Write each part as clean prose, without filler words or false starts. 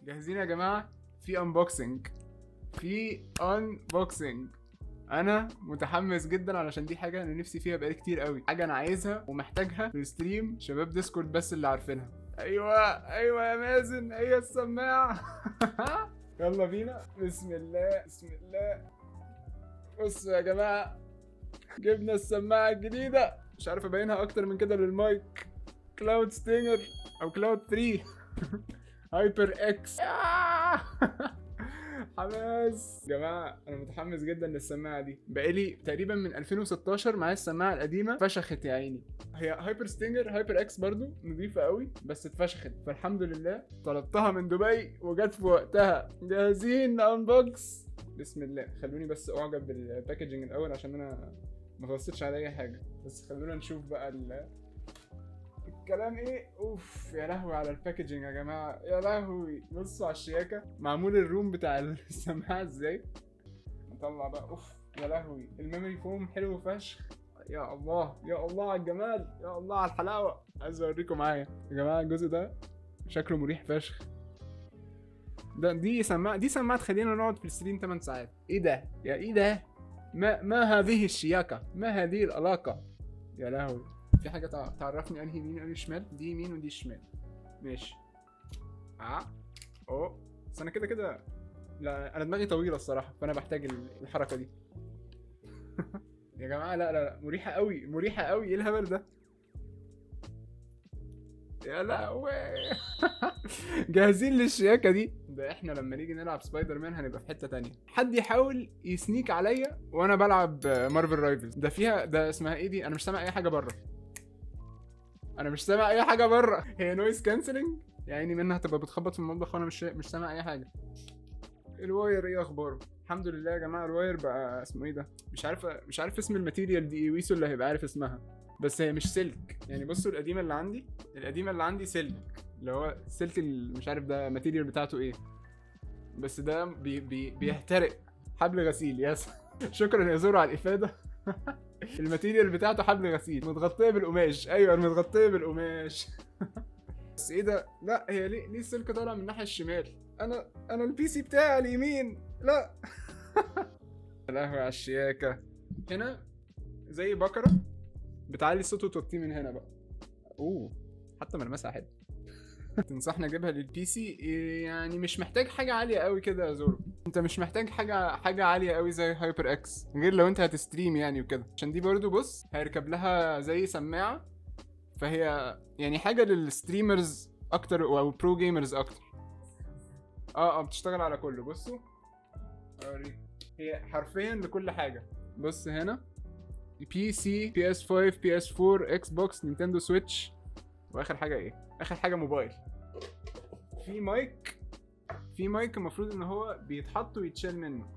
جاهزين يا جماعه؟ في انبوكسنج. انا متحمس جدا علشان دي حاجه انا نفسي فيها بقالي كتير قوي، حاجه انا عايزها ومحتاجها في الستريم. شباب ديسكورد بس اللي عارفينها. ايوه يا مازن، هي السماعه. يلا بينا. بسم الله. بصوا يا جماعه، جبنا السماعه الجديده. مش عارف ابينها اكتر من كده للمايك. كلاود ستينجر او كلاود 3 هايبر اكس. حماس يا جماعه، انا متحمس جدا للسماعه دي. بقالي تقريبا من 2016 معايا السماعه القديمه، فشخت يا عيني. هي هايبر ستينجر هايبر اكس برضو نظيفه قوي، بس اتفشخت. فالحمد لله طلبتها من دبي وجت في وقتها. جاهزين انبوكس؟ بسم الله. خلوني بس اعجب بالباكجينج الاول عشان انا ما بصيتش على اي حاجه، بس خلونا نشوف بقى الكلام ايه. اوف يا لهوي على الباكجينج يا جماعه، يا لهوي. بصوا على الشياكه، معمول الروم بتاع السماعه ازاي. نطلع بقى. اوف يا لهوي، الميموري فوم حلو فشخ. يا الله يا الله على الجمال، يا الله على الحلاوه. عايز اوريكم معايا يا جماعه الجزء ده شكله مريح فشخ. دي سماعه تخلينا نقعد في الستريم 8 ساعات. ايه ده يا ايه ده؟ ما هذه الشياكه، ما هذه العلاقه. يا لهوي. في حاجه تعرفني انهي يمين وانهي شمال؟ دي يمين ودي شمال. ماشي. بس انا كده لا، انا دماغي طويله الصراحه، فانا بحتاج الحركه دي. يا جماعه لا مريحه قوي، مريحه قوي. ايه الهبل ده؟ يا لهوي. جاهزين للشياكه دي؟ ده احنا لما نيجي نلعب سبايدر مان هنبقى في حته تانية. حد يحاول يسنيك عليا وانا بلعب مارفل رايفلز. ده فيها ده اسمها ايه دي؟ انا مش سامع اي حاجه بره. هي نويز كانسلنج يعني منها تبقى بتخبط في المطبخ وانا مش سامع اي حاجه. الواير ايه اخباره؟ الحمد لله يا جماعه. الواير بقى اسمه ايه ده؟ مش عارف اسم الماتيريال دي. ويسو اللي هيبقى عارف اسمها، بس هي مش سلك يعني. بصوا القديمه اللي عندي سلك، اللي هو السلك مش عارف ده ماتيريال بتاعته ايه، بس ده بيحترق. حبل غسيل. يس. شكرا يا زورو على الافاده. الماتيريال بتاعته حبل غسيل متغطيه بالقماش. ايوه متغطيه بالقماش. بس ايه ده؟ لا هي ليه السلك طالع من الناحيه الشمال؟ انا البي سي بتاعي على اليمين. لا. يا لهوي على الشياكه. هنا زي بكره بتعلي الصوت وتوطيه من هنا بقى. حتى ملمسها حلو. تنصحني اجيبها للبي سي؟ يعني مش محتاج حاجه عاليه قوي كده يا زورو. انت مش محتاج حاجه عاليه قوي زي هايبر اكس، غير لو انت هتستريم يعني وكده. عشان دي برضو بص هيركب لها زي سماعه، فهي يعني حاجه للستريمرز اكتر او برو جيمرز اكتر. بتشتغل على كله. بصوا اوريك، هي حرفيا لكل حاجه. بص هنا بي سي، بي اس 5، بي اس 4، اكس بوكس، نينتندو سويتش، واخر حاجه ايه؟ اخر حاجه موبايل. في مايك المفروض ان هو بيتحط ويتشال منه.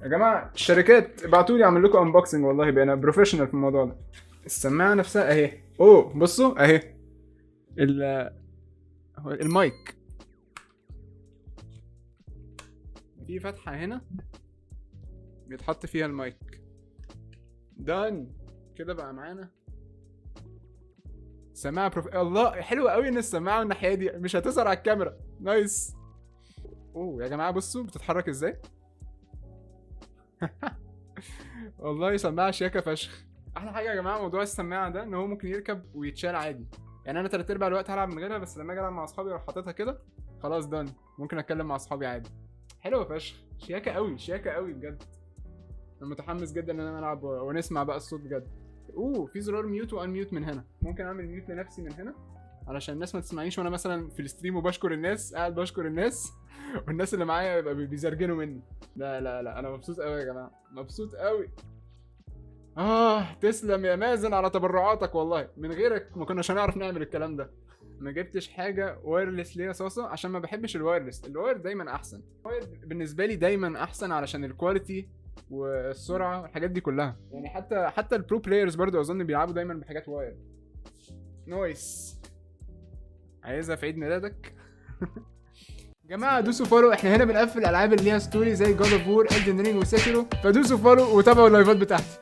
يا جماعه الشركات ابعتوا لي اعمل لكم انبوكسنج، والله بقينا بروفيشنال في الموضوع ده. السماعه نفسها اهي. بصوا اهي المايك. في فتحه هنا بيتحط فيها المايك. دان كده بقى معانا سماعه الله حلوه قوي. ان السماعه الناحيه دي مش هتظهر على الكاميرا. نايس. يا جماعه بصوا بتتحرك ازاي. والله سماعه شياكه فشخ. احلى حاجه يا جماعه موضوع السماعه ده ان هو ممكن يركب ويتشال عادي. يعني انا 3/4 الوقت هلعب من غيرها، بس لما اجي العب مع اصحابي اروح حاططها كده خلاص دان، ممكن اتكلم مع اصحابي عادي. حلوه فشخ، شياكه قوي بجد. انا متحمس جدا ان انا العب ونسمع بقى الصوت بجد. في زرار ميوت وان ميوت من هنا. ممكن اعمل ميوت لنفسي من هنا علشان الناس ما تسمعنيش وانا مثلا في الستريم وبشكر الناس، قاعد بشكر الناس والناس اللي معايا يبقى بيزرجنوا مني. لا انا مبسوط قوي يا جماعه، مبسوط قوي. تسلم يا مازن على تبرعاتك، والله من غيرك ما كناش هنعرف نعمل الكلام ده. ما جبتش حاجه وايرلس ليه يا صاصه؟ عشان ما بحبش الوايرلس. الواير دايما احسن. الواير بالنسبه لي دايما احسن علشان الكواليتي والسرعه والحاجات دي كلها. يعني حتى البرو بلايرز برضو اظن بيلعبوا دايما بحاجات واير. نايس. عايزها في عيد ميلادك. جماعه دوسوا فولو. احنا هنا بنقفل الالعاب اللي ليها ستوري زي جاد اوف وور، إلدن رينج وسيكيرو، فدوسوا فولو وتابعوا اللايفات بتاعتي.